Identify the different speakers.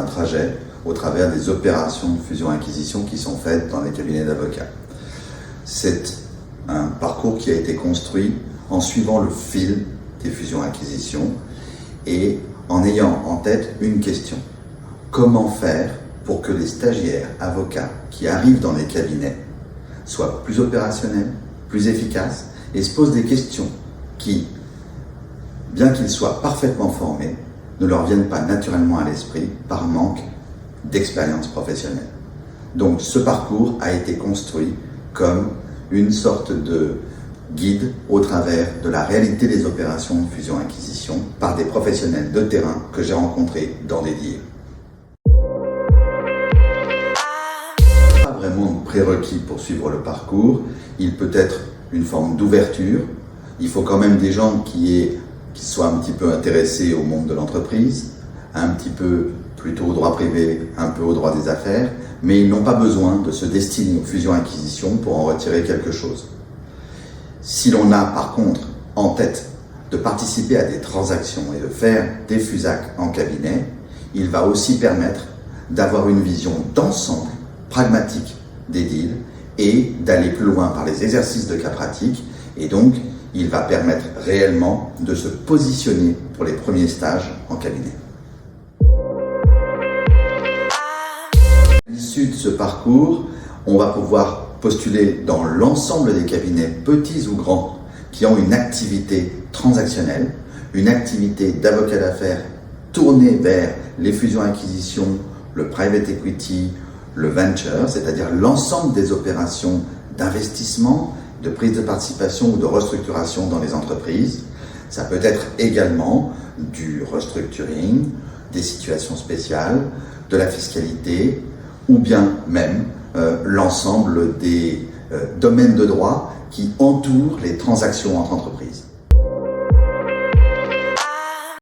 Speaker 1: trajet au travers des opérations de fusion-acquisition qui sont faites dans les cabinets d'avocats. C'est un parcours qui a été construit en suivant le fil des fusions-acquisitions et en ayant en tête une question. Comment faire pour que les stagiaires avocats qui arrivent dans les cabinets soient plus opérationnels, plus efficaces et se posent des questions qui, bien qu'ils soient parfaitement formés, ne leur viennent pas naturellement à l'esprit par manque d'expérience professionnelle. Donc ce parcours a été construit comme une sorte de guide au travers de la réalité des opérations de fusion-acquisition par des professionnels de terrain que j'ai rencontrés dans des deals. Pas vraiment de prérequis pour suivre le parcours, il peut être une forme d'ouverture, il faut quand même des gens qui soient un petit peu intéressés au monde de l'entreprise, un petit peu plutôt au droit privé, un peu au droit des affaires, mais ils n'ont pas besoin de se destiner aux fusions-acquisitions pour en retirer quelque chose. Si l'on a par contre en tête de participer à des transactions et de faire des FUSAC en cabinet, il va aussi permettre d'avoir une vision d'ensemble, pragmatique des deals et d'aller plus loin par les exercices de cas pratiques et donc il va permettre réellement de se positionner pour les premiers stages en cabinet. À l'issue de ce parcours, on va pouvoir postuler dans l'ensemble des cabinets, petits ou grands, qui ont une activité transactionnelle, une activité d'avocat d'affaires tournée vers les fusions-acquisitions, le private equity, le venture, c'est-à-dire l'ensemble des opérations d'investissement, de prise de participation ou de restructuration dans les entreprises. Ça peut être également du restructuring, des situations spéciales, de la fiscalité ou bien même l'ensemble des domaines de droit qui entourent les transactions entre entreprises.